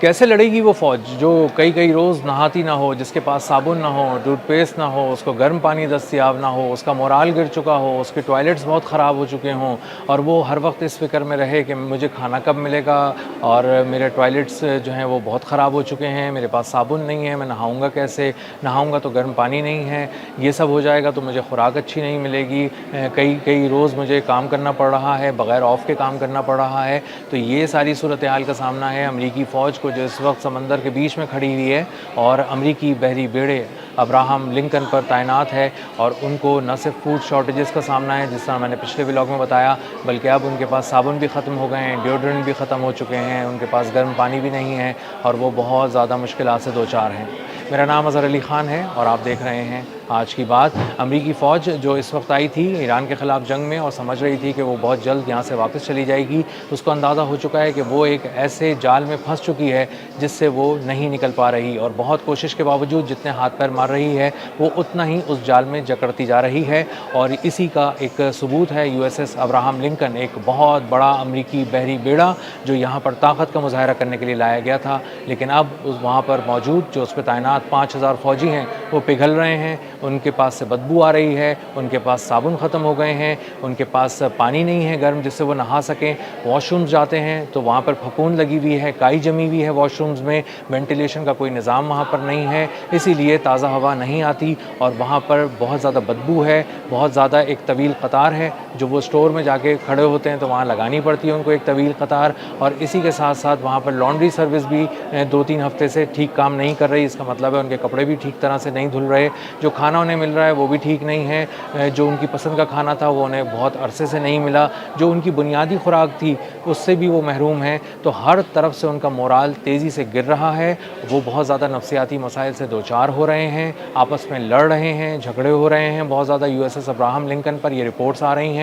कैसे लड़ेगी वो फ़ौज जो कई कई रोज़ नहाती ना हो, जिसके पास साबुन ना हो, टूथपेस्ट ना हो, उसको गर्म पानी दस्तयाब ना हो, उसका मोराल गिर चुका हो, उसके टॉयलेट्स बहुत ख़राब हो चुके हों और वो हर वक्त इस फ़िक्र में रहे कि मुझे खाना कब मिलेगा और मेरे टॉयलेट्स जो हैं वो बहुत ख़राब हो चुके हैं, मेरे पास साबुन नहीं है, मैं नहाऊँगा कैसे, नहाऊँगा तो गर्म पानी नहीं है, ये सब हो जाएगा तो मुझे खुराक अच्छी नहीं मिलेगी, कई कई रोज़ मुझे काम करना पड़ रहा है, बग़ैर ऑफ़ के काम करना पड़ रहा है। तो ये सारी सूरत हाल का सामना है अमरीकी फ़ौज को, जो इस वक्त समंदर के बीच में खड़ी हुई है और अमरीकी बहरी बेड़े अब्राहम लिंकन पर तैनात है और उनको न सिर्फ फूड शॉर्टेजेस का सामना है, जिस तरह मैंने पिछले व्लॉग में बताया, बल्कि अब उनके पास साबुन भी ख़त्म हो गए हैं, डिओड्रेंट भी ख़त्म हो चुके हैं, उनके पास गर्म पानी भी नहीं है और वो बहुत ज़्यादा मुश्किलात से दो चार हैं। मेरा नाम अज़हर अली ख़ान है और आप देख रहे हैं आज की बात। अमरीकी फ़ौज जो इस वक्त आई थी ईरान के ख़िलाफ़ जंग में और समझ रही थी कि वो बहुत जल्द यहाँ से वापस चली जाएगी, तो उसको अंदाज़ा हो चुका है कि वो एक ऐसे जाल में फंस चुकी है जिससे वो नहीं निकल पा रही और बहुत कोशिश के बावजूद जितने हाथ पैर मार रही है वो उतना ही उस जाल में जकड़ती जा रही है। और इसी का एक सबूत है USS अब्राहम लिंकन, एक बहुत बड़ा अमरीकी बहरी बेड़ा जो यहाँ पर ताकत का मुजाहरा करने के लिए लाया गया था, लेकिन अब उस वहाँ पर मौजूद जो उस पर तैनात 5000 फ़ौजी हैं वो पिघल रहे हैं, उनके पास से बदबू आ रही है, उनके पास साबुन ख़त्म हो गए हैं, उनके पास पानी नहीं है गर्म जिससे वो नहा सकें, वॉशरूम्स जाते हैं तो वहाँ पर फफूंद लगी हुई है, काई जमी हुई है वॉशरूम्स में, वेंटिलेशन का कोई निज़ाम वहाँ पर नहीं है, इसीलिए ताज़ा हवा नहीं आती और वहाँ पर बहुत ज़्यादा बदबू है, बहुत ज़्यादा एक तवील कतार है, जो वो स्टोर में जाके खड़े होते हैं तो वहाँ लगानी पड़ती है उनको एक तवील कतार। और इसी के साथ साथ वहाँ पर लॉन्ड्री सर्विस भी 2-3 हफ्ते से ठीक काम नहीं कर रही, इसका मतलब है उनके कपड़े भी ठीक तरह से नहीं धुल रहे, जो खाना उन्हें मिल रहा है वो भी ठीक नहीं है, जो उनकी पसंद का खाना था वो उन्हें बहुत अरसे से नहीं मिला, जो उनकी बुनियादी खुराक थी उससे भी वो महरूम हैं। तो हर तरफ से उनका मोराल तेज़ी से गिर रहा है, वो बहुत ज़्यादा नफसियाती मसाइल से दो चार हो रहे हैं, आपस में लड़ रहे हैं, झगड़े हो रहे हैं बहुत ज़्यादा USS अब्राहम लिंकन पर, ये रिपोर्ट्स आ रही हैं।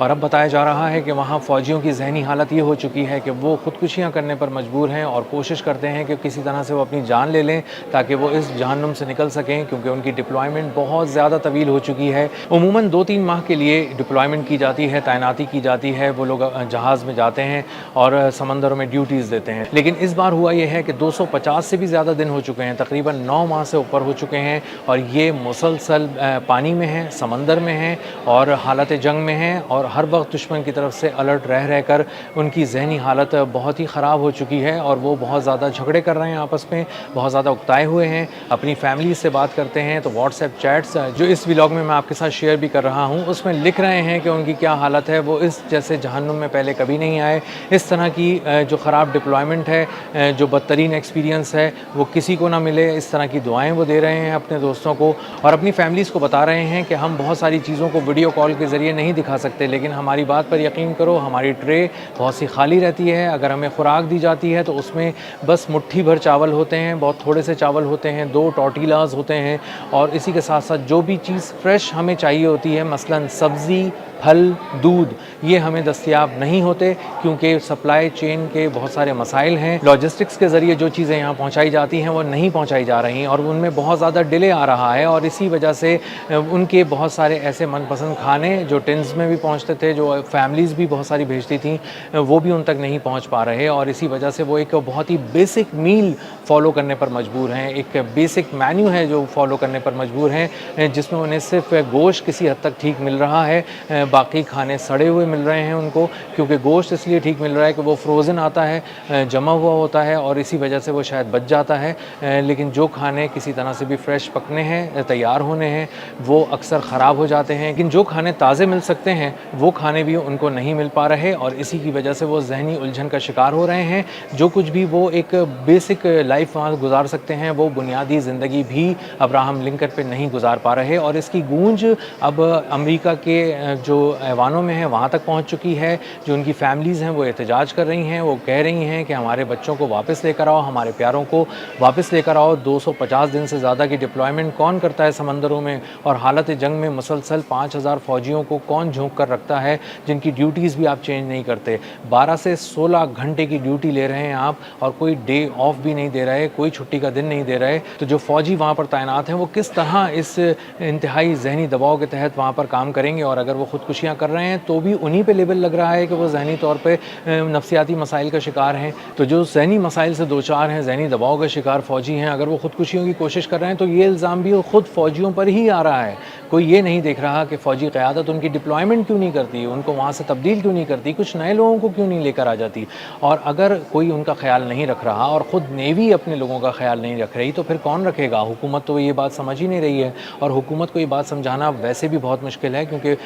और अब बताया जा रहा है कि वहाँ फ़ौजियों की जहनी हालत ये हो चुकी है कि वो ख़ुदकुशियाँ करने पर मजबूर हैं और कोशिश करते हैं कि किसी तरह से वो अपनी जान ले लें ताकि वो इस जहन्नुम से निकल सकें, क्योंकि उनकी डिप्लॉयमेंट बहुत ज़्यादा तवील हो चुकी है। उमूमन 2-3 माह के लिए डिप्लॉयमेंट की जाती है, तैनाती की जाती है, वो लोग जहाज़ में जाते हैं और समंदरों में ड्यूटीज़ देते हैं। लेकिन इस बार हुआ ये है कि 250 से भी ज़्यादा दिन हो चुके हैं, तकरीबन 9 माह से ऊपर हो चुके हैं और ये मुसलसल पानी में हैं, समंदर में हैं और हालत जंग में हैं और हर वक्त दुश्मन की तरफ से अलर्ट रह कर उनकी जहनी हालत बहुत ही ख़राब हो चुकी है और वो बहुत ज़्यादा झगड़े कर रहे हैं आपस में, बहुत ज़्यादा उकताए हुए हैं, अपनी फैमिली से बात करते हैं तो व्हाट्सएप चैट्स जो इस व्लॉग में मैं आपके साथ शेयर भी कर रहा हूँ उसमें लिख रहे हैं कि उनकी क्या हालत है, वो इस जैसे जहन्नुम में पहले कभी नहीं आए। इस तरह की जो ख़राब डिप्लॉयमेंट है, जो बदतरीन एक्सपीरियंस है वो किसी को ना मिले, इस तरह की दुआएं वो दे रहे हैं अपने दोस्तों को और अपनी फैमिलीज़ को बता रहे हैं कि हम बहुत सारी चीज़ों को वीडियो कॉल के ज़रिए नहीं दिखा सकते, लेकिन हमारी बात पर यकीन करो, हमारी ट्रे बहुत सी खाली रहती है, अगर हमें खुराक दी जाती है तो उसमें बस मुट्ठी भर चावल होते हैं, बहुत थोड़े से चावल होते हैं, 2 टॉर्टिलाज़ होते हैं और इसी के साथ साथ जो भी चीज़ फ्रेश हमें चाहिए होती है, मसलन सब्ज़ी, फल, दूध, ये हमें दस्तयाब नहीं होते क्योंकि सप्लाई चेन के बहुत सारे मसाइल हैं, लॉजिस्टिक्स के ज़रिए जो चीज़ें यहाँ पहुँचाई जाती हैं वो नहीं पहुँचाई जा रही हैं और उनमें बहुत ज़्यादा डिले आ रहा है और इसी वजह से उनके बहुत सारे ऐसे मनपसंद खाने जो टिन्स में भी पहुँचते थे, जो फैमिलीज़ भी बहुत सारी भेजती थी, वो भी उन तक नहीं पहुँच पा रहे और इसी वजह से वो एक बहुत ही बेसिक मील फॉलो करने पर मजबूर हैं, एक बेसिक मेन्यू है जो फॉलो करने पर मजबूर हैं, जिसमें उन्हें सिर्फ गोश्त किसी हद तक ठीक मिल रहा है, बाकी खाने सड़े हुए मिल रहे हैं उनको, क्योंकि गोश्त इसलिए ठीक मिल रहा है कि वो फ्रोज़न आता है, जमा हुआ होता है और इसी वजह से वो शायद बच जाता है, लेकिन जो खाने किसी तरह से भी फ्रेश पकने हैं, तैयार होने हैं, वो अक्सर ख़राब हो जाते हैं। लेकिन जो खाने ताज़े मिल सकते हैं वो खाने भी उनको नहीं मिल पा रहे और इसी की वजह से वो जहनी उलझन का शिकार हो रहे हैं। जो कुछ भी वो एक बेसिक लाइफ वहाँ गुजार सकते हैं वो बुनियादी ज़िंदगी भी अब्राहम लिंकन पे नहीं गुजार पा रहे और इसकी गूंज अब अमेरिका के जो ऐवानों में है वहाँ तक पहुँच चुकी है। जो उनकी फैमिलीज़ हैं वो एहतजाज कर रही हैं, वो कह रही हैं कि हमारे बच्चों को वापस लेकर आओ, हमारे प्यारों को वापस लेकर आओ। 250 दिन से ज़्यादा की डिप्लॉयमेंट कौन करता है समंदरों में और हालत जंग में मुसलसल 5000 फ़ौजियों को कौन झोंक कर रखता है जिनकी ड्यूटीज़ भी आप चेंज नहीं करते। 12 से 16 घंटे की ड्यूटी ले रहे हैं आप और कोई डे ऑफ भी नहीं दे रहे, कोई छुट्टी का दिन नहीं दे रहे। तो जो फ़ौजी वहाँ पर तैनात हैं वो किस तरह इस इंतहाई जहनी दबाव के तहत वहाँ पर काम करेंगे और अगर वो खुद ख़ुदकुशियाँ कर रहे हैं तो भी उन्हीं पे लेबल लग रहा है कि वो ज़हनी तौर पे नफ्सियाती मसाइल का शिकार हैं। तो जो ज़हनी मसाइल से दो चार हैं, ज़हनी दबाव का शिकार फ़ौजी हैं, अगर वो ख़ुदकुशियों की कोशिश कर रहे हैं तो ये इल्ज़ाम भी ख़ुद फ़ौजियों पर ही आ रहा है। कोई ये नहीं देख रहा कि फ़ौजी क़यादत उनकी डिप्लॉयमेंट क्यों नहीं करती, उनको वहाँ से तब्दील क्यों नहीं करती, कुछ नए लोगों को क्यों नहीं लेकर आ जाती। और अगर कोई उनका ख़्याल नहीं रख रहा और ख़ुद नेवी अपने लोगों का ख़्याल नहीं रख रही तो फिर कौन रखेगा? हुकूमत तो ये बात समझ ही नहीं रही है और हुकूमत को ये बात समझाना वैसे भी बहुत मुश्किल है, क्योंकि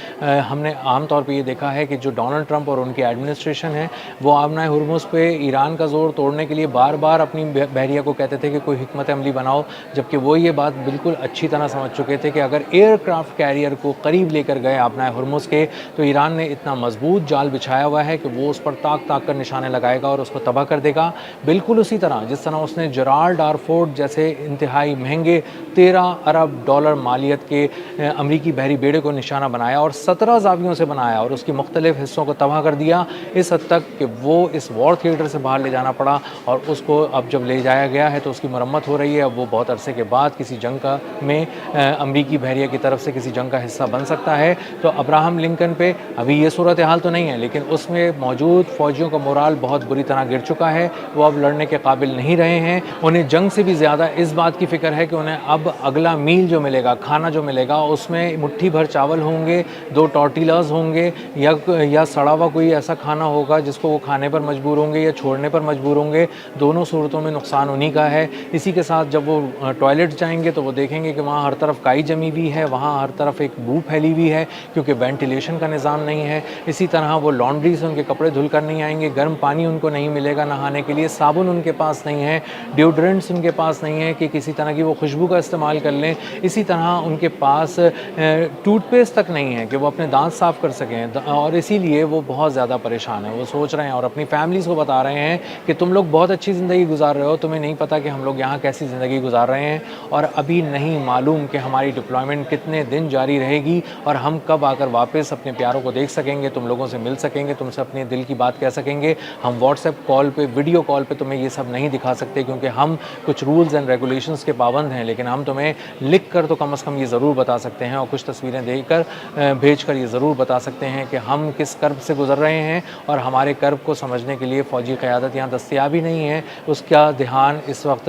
हमने आम तौर पे ये देखा है कि जो डोनाल्ड ट्रंप और उनकी एडमिनिस्ट्रेशन है वो आबनाए हुर्मुज़ पे ईरान का ज़ोर तोड़ने के लिए बार-बार अपनी बहरिया को कहते थे कि कोई हिकमत अमली बनाओ, जबकि वो ये बात बिल्कुल अच्छी तरह समझ चुके थे कि अगर एयरक्राफ्ट कैरियर को करीब लेकर गए आबनाए हुर्मुज़ के तो ईरान ने इतना मजबूत जाल बिछाया हुआ है कि वो उस पर ताक-ताक कर निशाने लगाएगा और उसको तबाह कर देगा। बिल्कुल उसी तरह जिस तरह उसने जेराल्ड डारफोर्ड जैसे इंतहाई महंगे 13 अरब डॉलर मालियत के अमरीकी बहरी बेड़े को निशाना बनाया और 17 ज़ावियों से बनाया और उसकी मुख्तलिफ हिस्सों को तबाह कर दिया, इस हद तक कि वो इस वॉर थिएटर से बाहर ले जाना पड़ा। और उसको अब जब ले जाया गया है तो उसकी मरम्मत हो रही है। अब वो बहुत अरसे के बाद किसी जंग का में अमरीकी बहरिया की तरफ से किसी जंग का हिस्सा बन सकता है। तो अब्राहम लिंकन पे अभी ये सूरत हाल तो नहीं है, लेकिन उसमें मौजूद फ़ौजियों का मोराल बहुत बुरी तरह गिर चुका है। वो अब लड़ने के काबिल नहीं रहे हैं। उन्हें जंग से भी ज़्यादा इस बात की फ़िक्र है कि उन्हें अब अगला मील जो मिलेगा, खाना जो मिलेगा, उसमें मुट्ठी भर चावल होंगे, 2 टॉर्टिलाज़ होंगे या सड़ा हुआ कोई ऐसा खाना होगा जिसको वो खाने पर मजबूर होंगे या छोड़ने पर मजबूर होंगे। दोनों सूरतों में नुकसान उन्हीं का है। इसी के साथ जब वो टॉयलेट जाएंगे तो वो देखेंगे कि वहाँ हर तरफ काई जमी हुई है, वहाँ हर तरफ एक बू फैली हुई है क्योंकि वेंटिलेशन का निज़ाम नहीं है। इसी तरह वो लॉन्ड्री से उनके कपड़े धुल कर नहीं आएंगे, गर्म पानी उनको नहीं मिलेगा नहाने के लिए, साबुन उनके पास नहीं है, डिओड्रेंट्स उनके पास नहीं है कि किसी तरह की वो खुशबू का इस्तेमाल कर लें। इसी तरह उनके पास टूथपेस्ट तक नहीं है कि वो अपने दांत साफ़ कर सकें और इसीलिए वो बहुत ज़्यादा परेशान है। वो सोच रहे हैं और अपनी फैमिलीज़ को बता रहे हैं कि तुम लोग बहुत अच्छी ज़िंदगी गुजार रहे हो, तुम्हें नहीं पता कि हम लोग यहाँ कैसी ज़िंदगी गुजार रहे हैं और अभी नहीं मालूम कि हमारी डिप्लॉयमेंट कितने दिन जारी रहेगी और हम कब आकर वापस अपने प्यारों को देख सकेंगे, तुम लोगों से मिल सकेंगे, तुमसे अपने दिल की बात कह सकेंगे। हम व्हाट्सएप कॉल पे, वीडियो कॉल पे तुम्हें ये सब नहीं दिखा सकते क्योंकि हम कुछ रूल्स एंड रेगुलेशंस के पाबंद हैं, लेकिन हम तुम्हें लिख कर तो कम से कम ये ज़रूर बता सकते हैं और कुछ तस्वीरें देकर भेज कर ये ज़रूर बता सकते हैं कि हम किस कर्ब से गुजर रहे हैं और हमारे कर्ब को समझने के लिए फ़ौजी क़यादत यहाँ दस्तयाब ही नहीं है। उसका ध्यान इस वक्त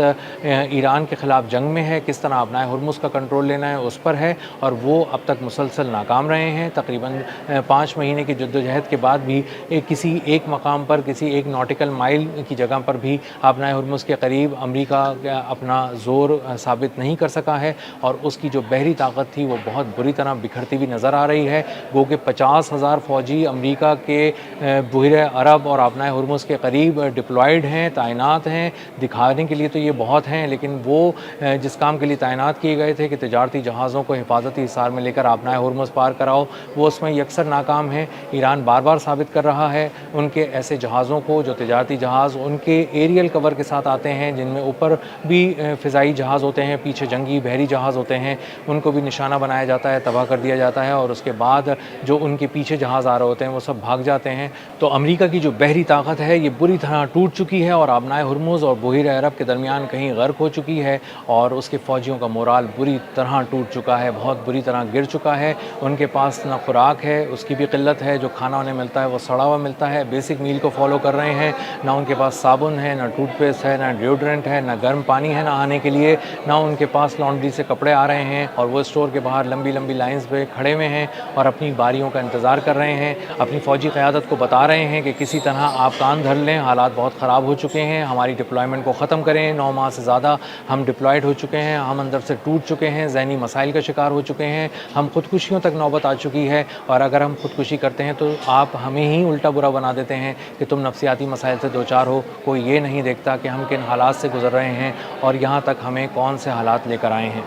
ईरान के ख़िलाफ़ जंग में है, किस तरह अपना हुर्मुज़ का कंट्रोल लेना है उस पर है और वो अब तक मुसलसल नाकाम रहे हैं। तकरीबन 5 महीने की जद्दोजहद के बाद भी किसी एक मकाम पर, किसी एक नॉटिकल माइल की जगह पर भी अपना हुर्मुज़ के करीब अमेरिका अपना ज़ोर साबित नहीं कर सका है और उसकी जो बहरी ताकत थी वो बहुत बुरी तरह बिखरती हुई नज़र आ रही है। गो कि 50,000 फ़ौजी अमेरिका के बहरे अरब और अपना हुर्मुज़ के करीब डिप्लॉयड हैं, तैनात हैं। दिखाने के लिए तो ये बहुत हैं, लेकिन वो जिस काम के लिए तैनात किए गए थे कि तिजारती जहाज़ों को हिफाजती हिसार में लेकर अपना हुर्मुज़ पार कराओ, वो उसमें यकसर नाकाम है। ईरान बार बार साबित कर रहा है उनके ऐसे जहाज़ों को जो तिजारती जहाज़ उनके एरियल कवर के साथ आते हैं, जिनमें ऊपर भी फ़िज़ाई जहाज़ होते हैं, पीछे जंगी बहरी जहाज़ होते हैं, उनको भी निशाना बनाया जाता है, तबाह कर दिया जाता है और उसके बाद जो उनके पीछे जहाज़ आ रहे होते हैं वो सब भाग जाते हैं। तो अमेरिका की जो बहरी ताकत है ये बुरी तरह टूट चुकी है और अपना हुर्मुज़ और बहरे अरब के दरमियान कहीं गर्क हो चुकी है और उसके फ़ौजियों का मोराल बुरी तरह टूट चुका है, बहुत बुरी तरह गिर चुका है। उनके पास ना खुराक है, उसकी भी किल्लत है, जो खाना उन्हें मिलता है वो सड़ा हुआ मिलता है, बेसिक मील को फॉलो कर रहे हैं। ना उनके पास साबुन है, ना टूथपेस्ट है, ना डिओड्रेंट है, ना गर्म पानी है नहाने के लिए, ना उनके पास लॉन्ड्री से कपड़े आ रहे हैं और वो स्टोर के बाहर लंबी लंबी लाइंस पे खड़े हुए हैं और अपनी बारियों का इंतज़ार कर रहे हैं। अपनी फ़ौजी क़यादत को बता रहे हैं कि किसी तरह आप कान धर लें, हालात बहुत ख़राब हो चुके हैं, हमारी डिप्लॉयमेंट को ख़त्म करें। 9 माह से ज़्यादा हम डिप्लॉयड हो चुके हैं, हम अंदर से टूट चुके हैं, ज़हनी मसाइल का शिकार हो चुके हैं, हम खुदकुशियों तक नौबत आ चुकी है और अगर हम खुदकुशी करते हैं तो आप हमें ही उल्टा बुरा बना देते हैं कि तुम नफ्सियाती मसाइल से दो चार हो। कोई ये नहीं देखता कि हम किन हालात से गुज़र रहे हैं और यहाँ तक हमें कौन से हालात लेकर आए हैं।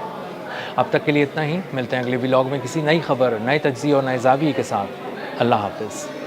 अब तक के लिए इतना ही, मिलते हैं अगले व्लॉग में किसी नई खबर, नए तज्ज़िये और नए ज़ाविये के साथ। अल्लाह हाफ़िज़।